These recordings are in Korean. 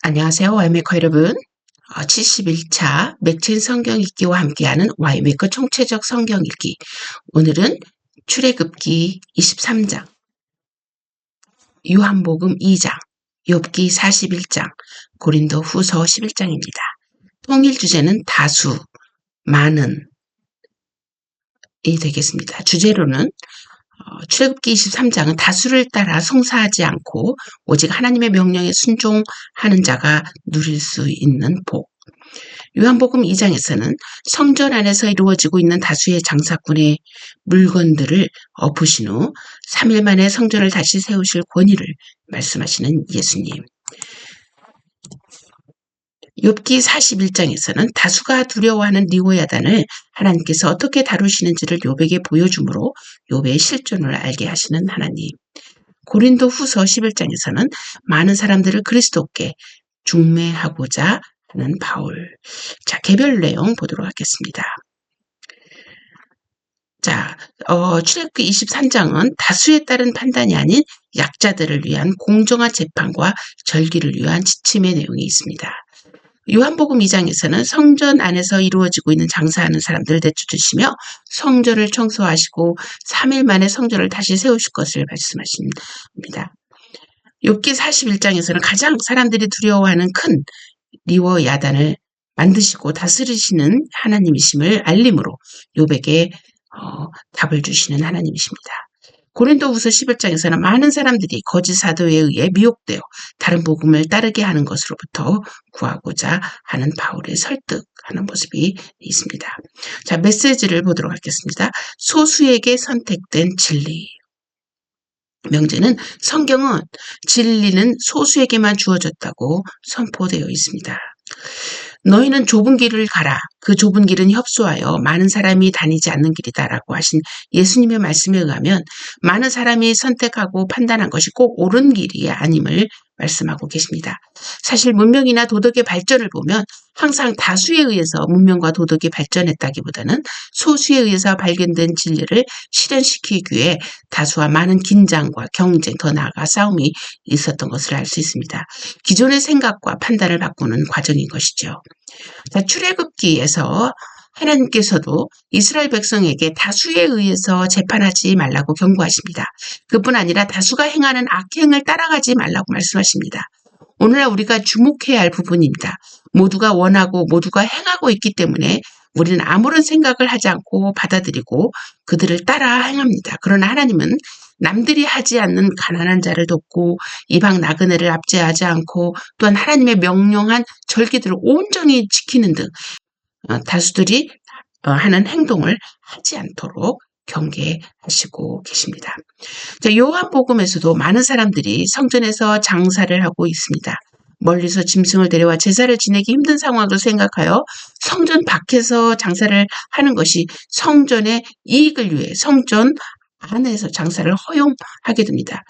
안녕하세요. 와이메커 여러분. 71차 맥체인 성경 읽기와 함께하는 와이메커 총체적 성경 읽기. 오늘은 출애굽기 23장, 요한복음 2장, 욥기 41장, 고린도 후서 11장입니다. 통일 주제는 다수, 많은 이 되겠습니다. 주제로는 출애굽기 23장은 다수를 따라 송사하지 않고 오직 하나님의 명령에 순종하는 자가 누릴 수 있는 복. 요한복음 2장에서는 성전 안에서 이루어지고 있는 다수의 장사꾼의 물건들을 엎으신 후 3일 만에 성전을 다시 세우실 권위를 말씀하시는 예수님. 욥기 41장에서는 다수가 두려워하는 리오야단을 하나님께서 어떻게 다루시는지를 욥에게 보여주므로 욥의 실존을 알게 하시는 하나님. 고린도 후서 11장에서는 많은 사람들을 그리스도께 중매하고자 하는 바울. 자, 개별 내용 보도록 하겠습니다. 자, 출애굽기 23장은 다수에 따른 판단이 아닌 약자들을 위한 공정한 재판과 절기를 위한 지침의 내용이 있습니다. 요한복음 2장에서는 성전 안에서 이루어지고 있는 장사하는 사람들을 내쫓으시며 성전을 청소하시고 3일 만에 성전을 다시 세우실 것을 말씀하십니다. 욥기 41장에서는 가장 사람들이 두려워하는 큰 리워 야단을 만드시고 다스리시는 하나님이심을 알림으로 욥에게 답을 주시는 하나님이십니다. 고린도후서 11장에서는 많은 사람들이 거짓 사도에 의해 미혹되어 다른 복음을 따르게 하는 것으로부터 구하고자 하는 바울의 설득하는 모습이 있습니다. 자, 메시지를 보도록 하겠습니다. 소수에게 선택된 진리. 명제는 성경은 진리는 소수에게만 주어졌다고 선포되어 있습니다. 너희는 좁은 길을 가라. 그 좁은 길은 협소하여 많은 사람이 다니지 않는 길이다라고 하신 예수님의 말씀에 의하면 많은 사람이 선택하고 판단한 것이 꼭 옳은 길이 아님을 말씀하고 계십니다. 사실 문명이나 도덕의 발전을 보면 항상 다수에 의해서 문명과 도덕이 발전했다기보다는 소수에 의해서 발견된 진리를 실현시키기 위해 다수와 많은 긴장과 경쟁, 더 나아가 싸움이 있었던 것을 알 수 있습니다. 기존의 생각과 판단을 바꾸는 과정인 것이죠. 자, 출애굽기에서 하나님께서도 이스라엘 백성에게 다수에 의해서 재판하지 말라고 경고하십니다. 그뿐 아니라 다수가 행하는 악행을 따라가지 말라고 말씀하십니다. 오늘날 우리가 주목해야 할 부분입니다. 모두가 원하고 모두가 행하고 있기 때문에 우리는 아무런 생각을 하지 않고 받아들이고 그들을 따라 행합니다. 그러나 하나님은 남들이 하지 않는 가난한 자를 돕고 이방 나그네를 압제하지 않고 또한 하나님의 명령한 절기들을 온전히 지키는 등 다수들이 하는 행동을 하지 않도록 경계하시고 계십니다. 자, 요한복음에서도 많은 사람들이 성전에서 장사를 하고 있습니다. 멀리서 짐승을 데려와 제사를 지내기 힘든 상황을 생각하여 성전 밖에서 장사를 하는 것이 성전의 이익을 위해 성전 안에서 장사를 허용하게 됩니다.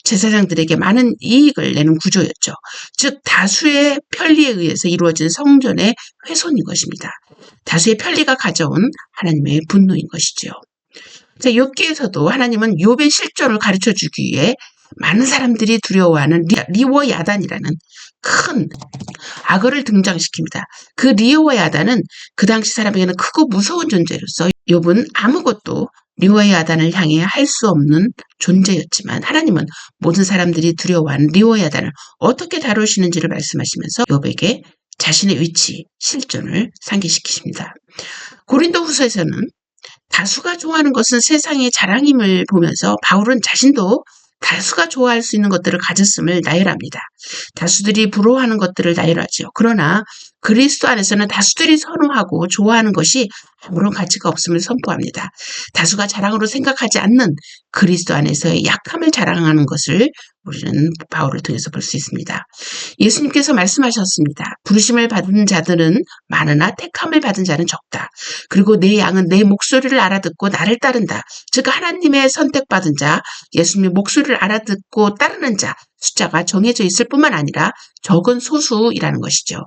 제사장들에게 많은 이익을 내는 구조였죠. 즉 다수의 편리에 의해서 이루어진 성전의 훼손인 것입니다. 다수의 편리가 가져온 하나님의 분노인 것이죠. 자, 욥기에서도 하나님은 욥의 실존을 가르쳐주기 위해 많은 사람들이 두려워하는 리워 야단이라는 큰 악어를 등장시킵니다. 그 리워 야단은 그 당시 사람에게는 크고 무서운 존재로서 욥은 아무것도 리워 야단을 향해 할 수 없는 존재였지만 하나님은 모든 사람들이 두려워하는 리워 야단을 어떻게 다루시는지를 말씀하시면서 욥에게 자신의 위치, 실존을 상기시키십니다. 고린도 후서에서는 다수가 좋아하는 것은 세상의 자랑임을 보면서 바울은 자신도 다수가 좋아할 수 있는 것들을 가졌음을 나열합니다. 다수들이 부러워하는 것들을 나열하죠. 그러나 그리스도 안에서는 다수들이 선호하고 좋아하는 것이 아무런 가치가 없음을 선포합니다. 다수가 자랑으로 생각하지 않는 그리스도 안에서의 약함을 자랑하는 것을 우리는 바울을 통해서 볼 수 있습니다. 예수님께서 말씀하셨습니다. 부르심을 받은 자들은 많으나 택함을 받은 자는 적다. 그리고 내 양은 내 목소리를 알아듣고 나를 따른다. 즉 하나님의 선택받은 자, 예수님의 목소리를 알아듣고 따르는 자 숫자가 정해져 있을 뿐만 아니라 적은 소수이라는 것이죠.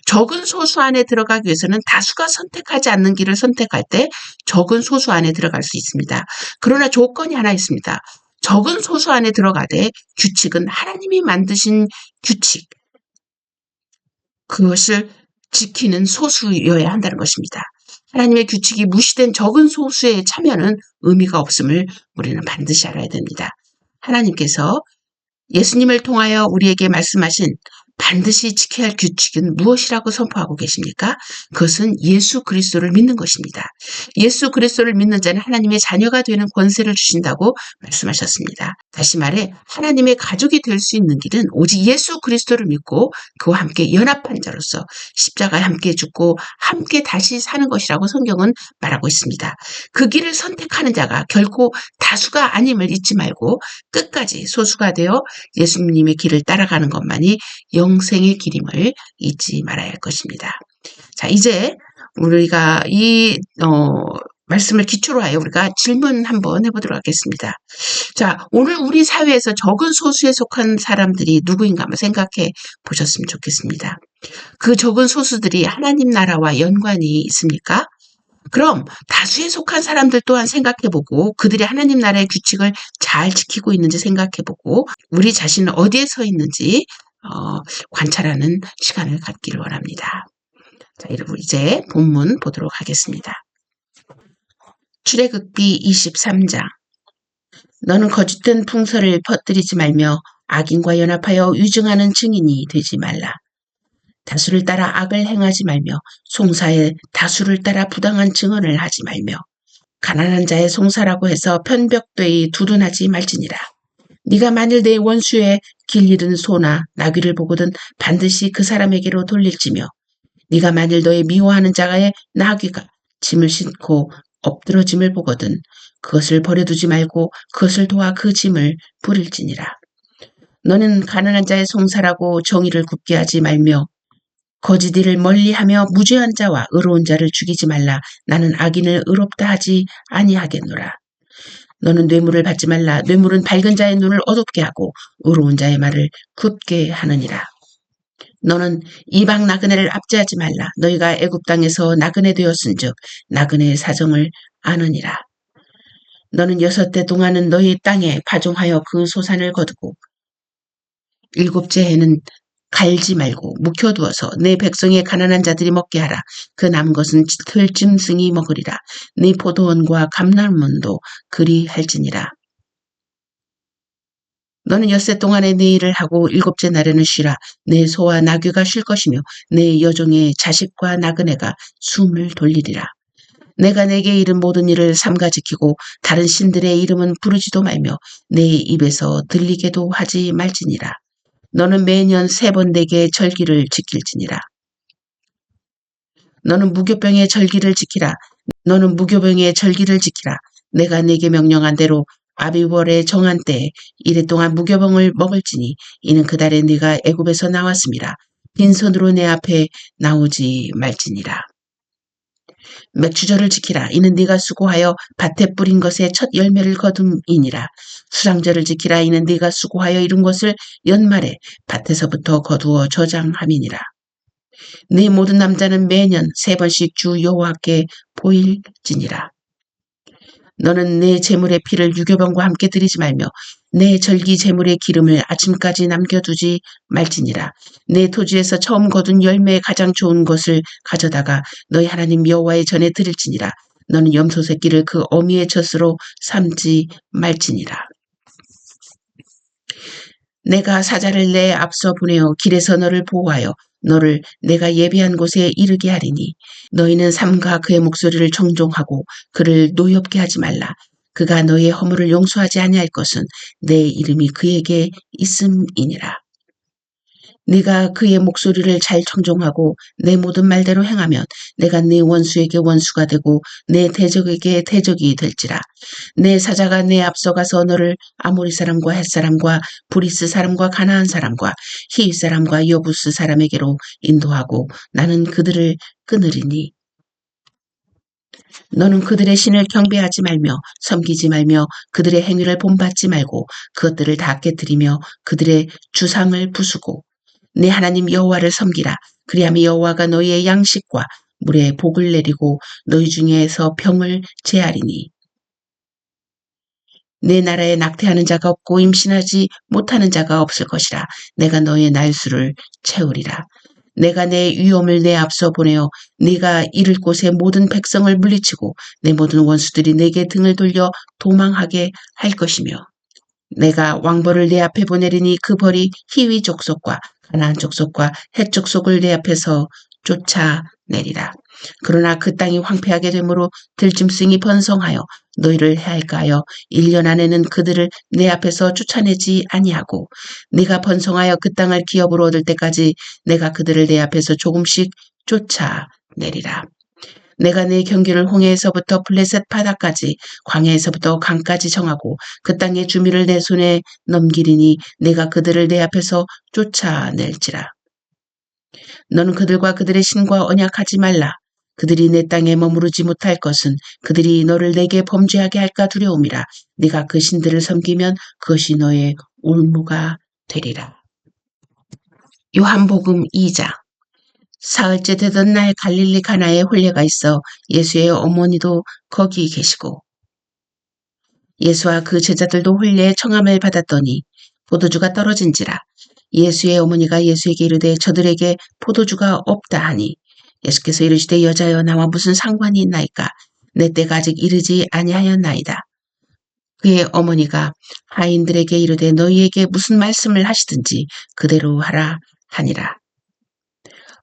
적은 소수 안에 들어가기 위해서는 다수가 선택하지 않는 길을 선택할 때 적은 소수 안에 들어갈 수 있습니다. 그러나 조건이 하나 있습니다. 적은 소수 안에 들어가되 규칙은 하나님이 만드신 규칙, 그것을 지키는 소수여야 한다는 것입니다. 하나님의 규칙이 무시된 적은 소수의 참여는 의미가 없음을 우리는 반드시 알아야 됩니다. 하나님께서 예수님을 통하여 우리에게 말씀하신 반드시 지켜야 할 규칙은 무엇이라고 선포하고 계십니까? 그것은 예수 그리스도를 믿는 것입니다. 예수 그리스도를 믿는 자는 하나님의 자녀가 되는 권세를 주신다고 말씀하셨습니다. 다시 말해 하나님의 가족이 될 수 있는 길은 오직 예수 그리스도를 믿고 그와 함께 연합한 자로서 십자가에 함께 죽고 함께 다시 사는 것이라고 성경은 말하고 있습니다. 그 길을 선택하는 자가 결코 다수가 아님을 잊지 말고 끝까지 소수가 되어 예수님의 길을 따라가는 것만이 영생의 길임을 잊지 말아야 할 것입니다. 자, 이제 우리가 이 말씀을 기초로 하여 우리가 질문 한번 해보도록 하겠습니다. 자, 오늘 우리 사회에서 적은 소수에 속한 사람들이 누구인가 한번 생각해 보셨으면 좋겠습니다. 그 적은 소수들이 하나님 나라와 연관이 있습니까? 그럼 다수에 속한 사람들 또한 생각해보고 그들이 하나님 나라의 규칙을 잘 지키고 있는지 생각해보고 우리 자신은 어디에 서 있는지 관찰하는 시간을 갖기를 원합니다. 자, 여러분 이제 본문 보도록 하겠습니다. 출애굽기 23장. 너는 거짓된 풍설을 퍼뜨리지 말며 악인과 연합하여 위증하는 증인이 되지 말라. 다수를 따라 악을 행하지 말며 송사에 다수를 따라 부당한 증언을 하지 말며 가난한 자의 송사라고 해서 편벽되이 두둔하지 말지니라. 네가 만일 내 원수의 길 잃은 소나 나귀를 보거든 반드시 그 사람에게로 돌릴지며 네가 만일 너의 미워하는 자가의 나귀가 짐을 싣고 엎드러짐을 보거든 그것을 버려두지 말고 그것을 도와 그 짐을 부릴지니라. 너는 가난한 자의 송사라고 정의를 굽게 하지 말며 거짓 일을 멀리하며 무죄한 자와 의로운 자를 죽이지 말라. 나는 악인을 의롭다 하지 아니하겠노라. 너는 뇌물을 받지 말라. 뇌물은 밝은 자의 눈을 어둡게 하고 의로운 자의 말을 굳게 하느니라. 너는 이방 나그네를 압제하지 말라. 너희가 애굽 땅에서 나그네 되었은즉 나그네의 사정을 아느니라. 너는 6대 동안은 너희 땅에 파종하여 그 소산을 거두고 7째 해는 갈지 말고 묵혀두어서 내 백성의 가난한 자들이 먹게 하라. 그 남은 것은 들짐승이 먹으리라. 네 포도원과 감람문도 그리할지니라. 너는 6세 동안에 네 일을 하고 7째 날에는 쉬라. 내 소와 나귀가 쉴 것이며 내 여종의 자식과 나그네가 숨을 돌리리라. 내가 내게 이른 모든 일을 삼가 지키고 다른 신들의 이름은 부르지도 말며 내 입에서 들리게도 하지 말지니라. 너는 매년 3번 내게 절기를 지킬지니라. 너는 무교병의 절기를 지키라. 너는 무교병의 절기를 지키라. 내가 네게 명령한 대로 아비월의 정한 때에 이래 동안 무교병을 먹을지니 이는 그 달에 네가 애굽에서 나왔음이라. 빈손으로 내 앞에 나오지 말지니라. 맥주절을 지키라. 이는 네가 수고하여 밭에 뿌린 것의 첫 열매를 거둠이니라. 수상절을 지키라. 이는 네가 수고하여 이룬 것을 연말에 밭에서부터 거두어 저장함이니라. 네 모든 남자는 매년 3번씩 주 여호와께 보일지니라. 너는 내 제물의 피를 유교병과 함께 드리지 말며 내 절기 제물의 기름을 아침까지 남겨두지 말지니라. 내 토지에서 처음 거둔 열매의 가장 좋은 것을 가져다가 너희 하나님 여호와의 전에 드릴지니라. 너는 염소 새끼를 그 어미의 젖으로 삼지 말지니라. 내가 사자를 내 앞서 보내어 길에서 너를 보호하여 너를 내가 예비한 곳에 이르게 하리니 너희는 삼가 그의 목소리를 청종하고 그를 노엽게 하지 말라. 그가 너희의 허물을 용서하지 아니할 것은 내 이름이 그에게 있음이니라. 네가 그의 목소리를 잘 청종하고 내 모든 말대로 행하면 내가 네 원수에게 원수가 되고 내 대적에게 대적이 될지라. 내 사자가 내 앞서가서 너를 아모리 사람과 헷 사람과 브리스 사람과 가나안 사람과 히윗 사람과 여부스 사람에게로 인도하고 나는 그들을 끊으리니 너는 그들의 신을 경배하지 말며 섬기지 말며 그들의 행위를 본받지 말고 그것들을 다 깨뜨리며 그들의 주상을 부수고 내 하나님 여호와를 섬기라. 그리하면 여호와가 너희의 양식과 물에 복을 내리고 너희 중에서 병을 제하리니 내 나라에 낙태하는 자가 없고 임신하지 못하는 자가 없을 것이라. 내가 너희의 날수를 채우리라. 내가 내 위엄을 내 앞서 보내어 네가 이를 곳의 모든 백성을 물리치고 내 모든 원수들이 내게 등을 돌려 도망하게 할 것이며 내가 왕벌을 내 앞에 보내리니 그 벌이 히위 족속과 가나안 족속과 헷 족속을 내 앞에서 쫓아내리라. 그러나 그 땅이 황폐하게 되므로 들짐승이 번성하여 너희를 해할까 하여 1년 안에는 그들을 내 앞에서 쫓아내지 아니하고 네가 번성하여 그 땅을 기업으로 얻을 때까지 내가 그들을 내 앞에서 조금씩 쫓아내리라. 내가 내 경계를 홍해에서부터 블레셋 바다까지 광야에서부터 강까지 정하고 그 땅의 주민을 내 손에 넘기리니 내가 그들을 내 앞에서 쫓아낼지라. 너는 그들과 그들의 신과 언약하지 말라. 그들이 내 땅에 머무르지 못할 것은 그들이 너를 내게 범죄하게 할까 두려움이라. 네가 그 신들을 섬기면 그것이 너의 올무가 되리라. 요한복음 2장. 사흘째 되던 날 갈릴리 가나에 혼례가 있어 예수의 어머니도 거기 계시고 예수와 그 제자들도 혼례의 청함을 받았더니 포도주가 떨어진지라. 예수의 어머니가 예수에게 이르되 저들에게 포도주가 없다 하니 예수께서 이르시되 여자여 나와 무슨 상관이 있나이까 내 때가 아직 이르지 아니하였나이다. 그의 어머니가 하인들에게 이르되 너희에게 무슨 말씀을 하시든지 그대로 하라 하니라.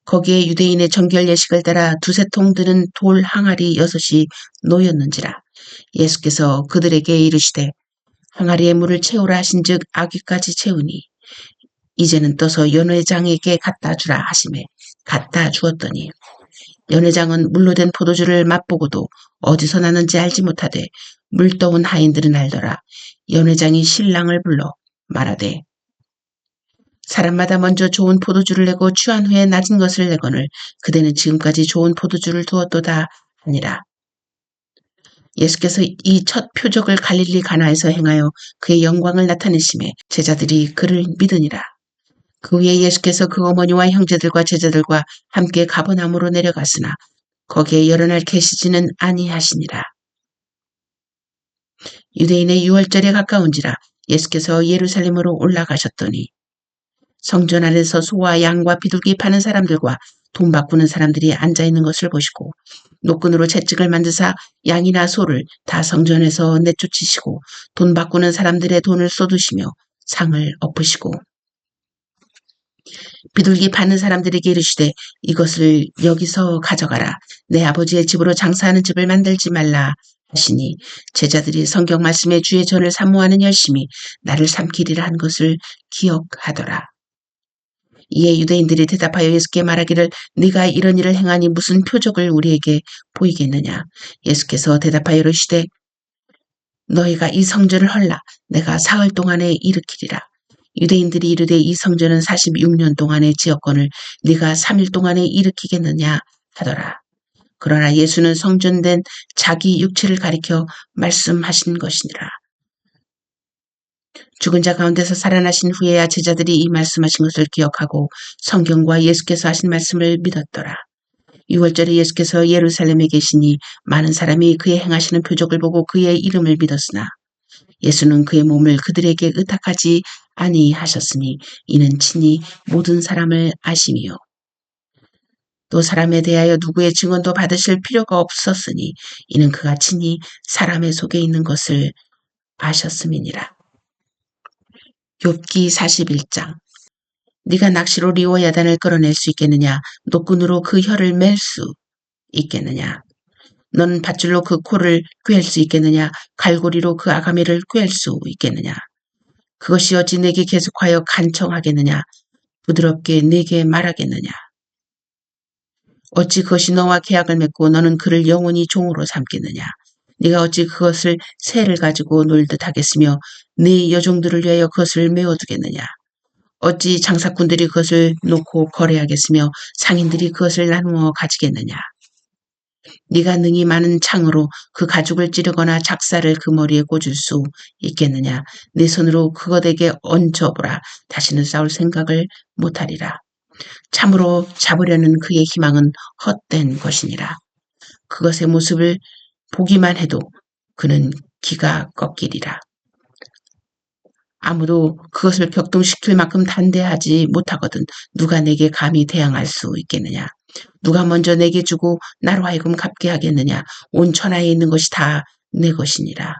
거기에 유대인의 정결 예식을 따라 두세 통 드는 돌 항아리 6이 놓였는지라. 예수께서 그들에게 이르시되 항아리에 물을 채우라 하신즉 아귀까지 채우니 이제는 떠서 연회장에게 갖다 주라 하시매 갖다 주었더니 연회장은 물로 된 포도주를 맛보고도 어디서 나는지 알지 못하되 물 떠온 하인들은 알더라. 연회장이 신랑을 불러 말하되 사람마다 먼저 좋은 포도주를 내고 취한 후에 낮은 것을 내거늘 그대는 지금까지 좋은 포도주를 두었도다 하니라. 예수께서 이 첫 표적을 갈릴리 가나에서 행하여 그의 영광을 나타내심에 제자들이 그를 믿으니라. 그 후에 예수께서 그 어머니와 형제들과 제자들과 함께 가버나움으로 내려갔으나 거기에 여러 날 계시지는 아니하시니라. 유대인의 유월절에 가까운지라 예수께서 예루살렘으로 올라가셨더니 성전 안에서 소와 양과 비둘기 파는 사람들과 돈 바꾸는 사람들이 앉아있는 것을 보시고 노끈으로 채찍을 만드사 양이나 소를 다 성전에서 내쫓으시고 돈 바꾸는 사람들의 돈을 쏟으시며 상을 엎으시고 비둘기 파는 사람들에게 이르시되 이것을 여기서 가져가라. 내 아버지의 집으로 장사하는 집을 만들지 말라 하시니 제자들이 성경 말씀에 주의 전을 사모하는 열심히 나를 삼키리라 한 것을 기억하더라. 이에 유대인들이 대답하여 예수께 말하기를 네가 이런 일을 행하니 무슨 표적을 우리에게 보이겠느냐. 예수께서 대답하여 이르시되 너희가 이 성전을 헐라 내가 사흘 동안에 일으키리라. 유대인들이 이르되 이 성전은 46년 동안의 지었거늘 네가 3일 동안에 일으키겠느냐 하더라. 그러나 예수는 성전된 자기 육체를 가리켜 말씀하신 것이니라. 죽은 자 가운데서 살아나신 후에야 제자들이 이 말씀하신 것을 기억하고 성경과 예수께서 하신 말씀을 믿었더라. 6월절에 예수께서 예루살렘에 계시니 많은 사람이 그의 행하시는 표적을 보고 그의 이름을 믿었으나 예수는 그의 몸을 그들에게 의탁하지 아니하셨으니 이는 친히 모든 사람을 아심이요. 또 사람에 대하여 누구의 증언도 받으실 필요가 없었으니 이는 그가 친히 사람의 속에 있는 것을 아셨음이니라. 욥기 41장. 네가 낚시로 리워야단을 끌어낼 수 있겠느냐? 노끈으로 그 혀를 맬 수 있겠느냐? 너는 밧줄로 그 코를 꿰을 수 있겠느냐? 갈고리로 그 아가미를 꿰을 수 있겠느냐? 그것이 어찌 내게 계속하여 간청하겠느냐? 부드럽게 내게 말하겠느냐? 어찌 그것이 너와 계약을 맺고 너는 그를 영원히 종으로 삼겠느냐? 네가 어찌 그것을 새를 가지고 놀듯 하겠으며 네 여종들을 위하여 그것을 메워두겠느냐? 어찌 장사꾼들이 그것을 놓고 거래하겠으며 상인들이 그것을 나누어 가지겠느냐? 네가 능히 많은 창으로 그 가죽을 찌르거나 작사를 그 머리에 꽂을 수 있겠느냐? 네 손으로 그것에게 얹어보라. 다시는 싸울 생각을 못하리라. 참으로 잡으려는 그의 희망은 헛된 것이니라. 그것의 모습을 보기만 해도 그는 기가 꺾이리라. 아무도 그것을 격동시킬 만큼 단대하지 못하거든 누가 내게 감히 대항할 수 있겠느냐. 누가 먼저 내게 주고 나로 하여금 갚게 하겠느냐. 온 천하에 있는 것이 다 내 것이니라.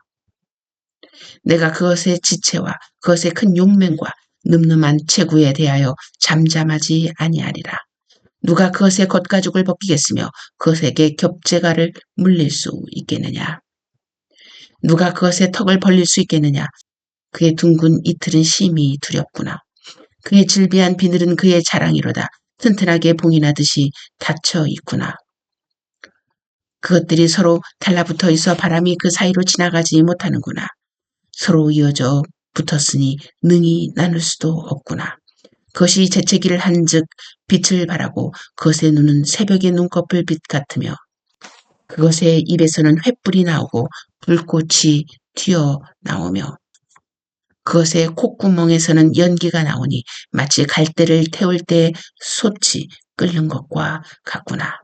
내가 그것의 지체와 그것의 큰 용맹과 늠름한 체구에 대하여 잠잠하지 아니하리라. 누가 그것의 겉가죽을 벗기겠으며 그것에게 겹재가를 물릴 수 있겠느냐. 누가 그것의 턱을 벌릴 수 있겠느냐. 그의 둥근 이틀은 심히 두렵구나. 그의 질비한 비늘은 그의 자랑이로다. 튼튼하게 봉이 나듯이 닫혀 있구나. 그것들이 서로 달라붙어 있어 바람이 그 사이로 지나가지 못하는구나. 서로 이어져 붙었으니 능히 나눌 수도 없구나. 그것이 재채기를 한즉 빛을 발하고 그것의 눈은 새벽의 눈꺼풀 빛 같으며 그것의 입에서는 횃불이 나오고 불꽃이 튀어나오며 그것의 콧구멍에서는 연기가 나오니 마치 갈대를 태울 때 솥이 끓는 것과 같구나.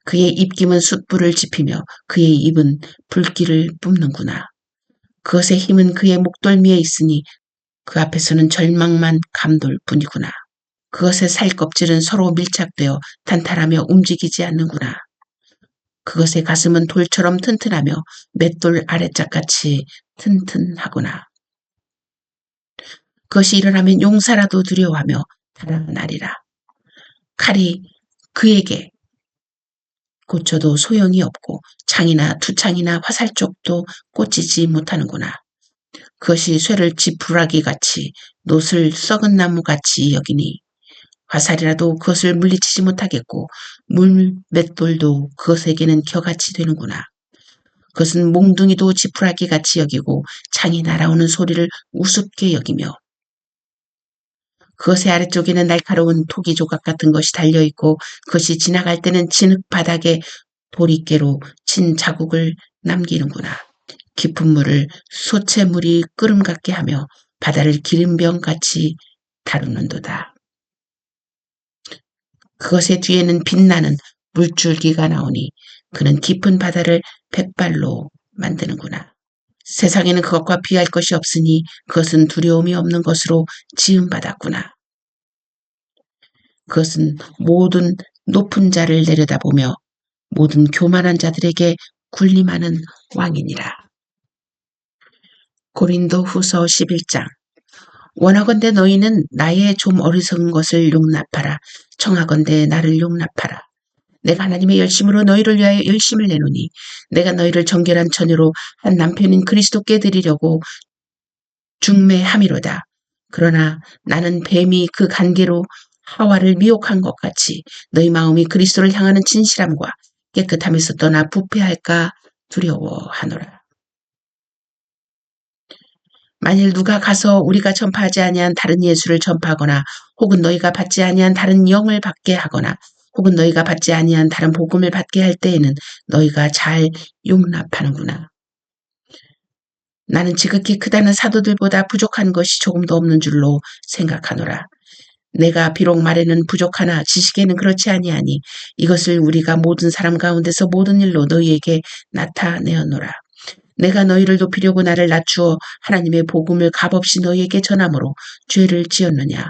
그의 입김은 숯불을 지피며 그의 입은 불길을 뿜는구나. 그것의 힘은 그의 목덜미에 있으니 그 앞에서는 절망만 감돌 뿐이구나. 그것의 살껍질은 서로 밀착되어 탄탄하며 움직이지 않는구나. 그것의 가슴은 돌처럼 튼튼하며 맷돌 아래짝같이 튼튼하구나. 그것이 일어나면 용사라도 두려워하며 달아나리라. 칼이 그에게 꽂혀도 소용이 없고 창이나 투창이나 화살 쪽도 꽂히지 못하는구나. 그것이 쇠를 지푸라기같이 놋을 썩은 나무같이 여기니 화살이라도 그것을 물리치지 못하겠고 물맷돌도 그것에게는 겨같이 되는구나. 그것은 몽둥이도 지푸라기같이 여기고 창이 날아오는 소리를 우습게 여기며 그것의 아래쪽에는 날카로운 토기 조각 같은 것이 달려있고 그것이 지나갈 때는 진흙 바닥에 도리깨로 친 자국을 남기는구나. 깊은 물을 소채물이 끓음 같게 하며 바다를 기름병같이 다루는도다. 그것의 뒤에는 빛나는 물줄기가 나오니 그는 깊은 바다를 백발로 만드는구나. 세상에는 그것과 비할 것이 없으니 그것은 두려움이 없는 것으로 지음받았구나. 그것은 모든 높은 자를 내려다보며 모든 교만한 자들에게 군림하는 왕이니라. 고린도 후서 11장. 원하건대 너희는 나의 좀 어리석은 것을 용납하라. 청하건대 나를 용납하라. 내가 하나님의 열심으로 너희를 위하여 열심을 내노니 내가 너희를 정결한 처녀로 한 남편인 그리스도께 드리려고 중매함이로다. 그러나 나는 뱀이 그 간계로 하와를 미혹한 것 같이 너희 마음이 그리스도를 향하는 진실함과 깨끗함에서 떠나 부패할까 두려워하노라. 만일 누가 가서 우리가 전파하지 아니한 다른 예수를 전파하거나 혹은 너희가 받지 아니한 다른 영을 받게 하거나 혹은 너희가 받지 아니한 다른 복음을 받게 할 때에는 너희가 잘 용납하는구나. 나는 지극히 크다는 사도들보다 부족한 것이 조금도 없는 줄로 생각하노라. 내가 비록 말에는 부족하나 지식에는 그렇지 아니하니 이것을 우리가 모든 사람 가운데서 모든 일로 너희에게 나타내었노라. 내가 너희를 높이려고 나를 낮추어 하나님의 복음을 값없이 너희에게 전함으로 죄를 지었느냐.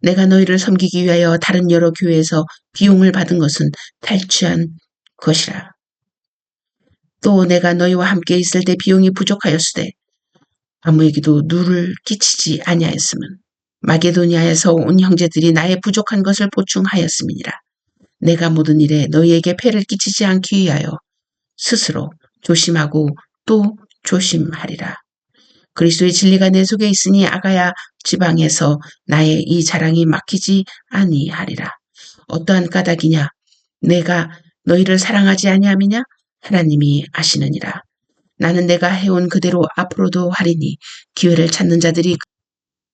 내가 너희를 섬기기 위하여 다른 여러 교회에서 비용을 받은 것은 탈취한 것이라. 또 내가 너희와 함께 있을 때 비용이 부족하였으되 아무에게도 누를 끼치지 아니하였음은 마게도니아에서 온 형제들이 나의 부족한 것을 보충하였음이니라. 내가 모든 일에 너희에게 폐를 끼치지 않기 위하여 스스로 조심하고 또 조심하리라. 그리스도의 진리가 내 속에 있으니 아가야 지방에서 나의 이 자랑이 막히지 아니하리라. 어떠한 까닭이냐? 내가 너희를 사랑하지 아니함이냐? 하나님이 아시느니라. 나는 내가 해온 그대로 앞으로도 하리니 기회를 찾는 자들이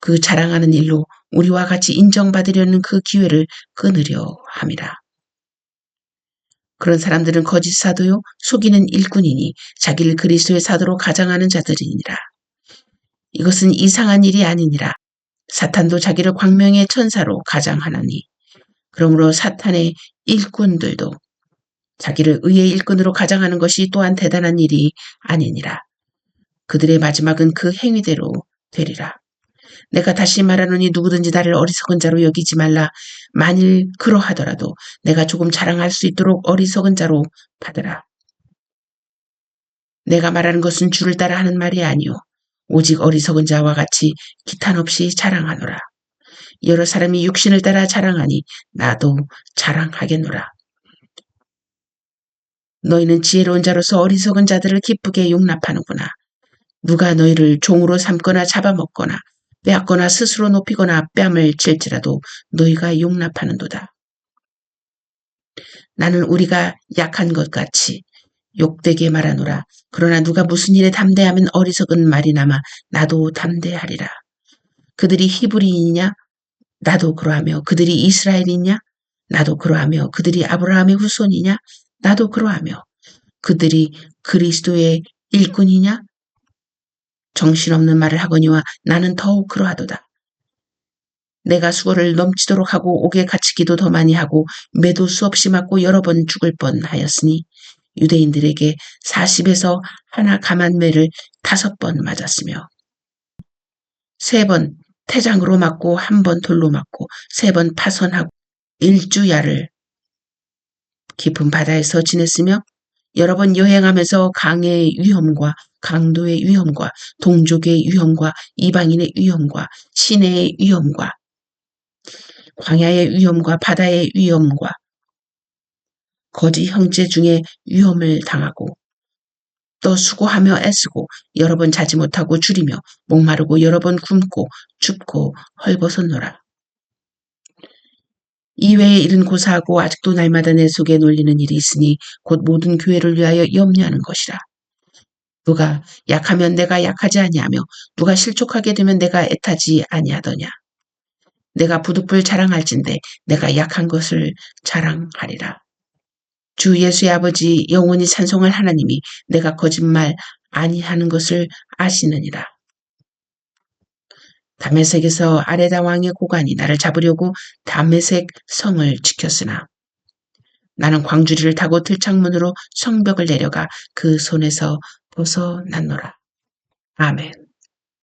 그 자랑하는 일로 우리와 같이 인정받으려는 그 기회를 끊으려 함이라. 그런 사람들은 거짓 사도요 속이는 일꾼이니 자기를 그리스도의 사도로 가장하는 자들이니라. 이것은 이상한 일이 아니니라. 사탄도 자기를 광명의 천사로 가장하나니 그러므로 사탄의 일꾼들도 자기를 의의 일꾼으로 가장하는 것이 또한 대단한 일이 아니니라. 그들의 마지막은 그 행위대로 되리라. 내가 다시 말하노니 누구든지 나를 어리석은 자로 여기지 말라. 만일 그러하더라도 내가 조금 자랑할 수 있도록 어리석은 자로 받으라. 내가 말하는 것은 주를 따라 하는 말이 아니요 오직 어리석은 자와 같이 기탄 없이 자랑하노라. 여러 사람이 육신을 따라 자랑하니 나도 자랑하겠노라. 너희는 지혜로운 자로서 어리석은 자들을 기쁘게 용납하는구나. 누가 너희를 종으로 삼거나 잡아먹거나 빼앗거나 스스로 높이거나 뺨을 칠지라도 너희가 용납하는도다. 나는 우리가 약한 것 같이 욕되게 말하노라. 그러나 누가 무슨 일에 담대하면 어리석은 말이나마 나도 담대하리라. 그들이 히브리인이냐? 나도 그러하며. 그들이 이스라엘이냐? 나도 그러하며. 그들이 아브라함의 후손이냐? 나도 그러하며. 그들이 그리스도의 일꾼이냐? 정신없는 말을 하거니와 나는 더욱 그러하도다. 내가 수고를 넘치도록 하고 옥에 갇히기도 더 많이 하고 매도 수없이 맞고 여러 번 죽을 뻔하였으니 유대인들에게 40에서 하나 감한 매를 5번 맞았으며 3번 태장으로 맞고 1번 돌로 맞고 3번 파선하고 일주야를 깊은 바다에서 지냈으며 여러 번 여행하면서 강의 위험과 강도의 위험과 동족의 위험과 이방인의 위험과 시내의 위험과 광야의 위험과 바다의 위험과 거지 형제 중에 위험을 당하고 또 수고하며 애쓰고 여러 번 자지 못하고 줄이며 목마르고 여러 번 굶고 춥고 헐벗었노라. 이외의 일은 고사하고 아직도 날마다 내 속에 놀리는 일이 있으니 곧 모든 교회를 위하여 염려하는 것이라. 누가 약하면 내가 약하지 아니하며 누가 실족하게 되면 내가 애타지 아니하더냐. 내가 부득불 자랑할진대 내가 약한 것을 자랑하리라. 주 예수의 아버지 영원히 찬송할 하나님이 내가 거짓말 아니하는 것을 아시느니라. 다메섹에서 아레다 왕의 고관이 나를 잡으려고 다메섹 성을 지켰으나 나는 광주리를 타고 들창문으로 성벽을 내려가 그 손에서 벗어났노라. 아멘.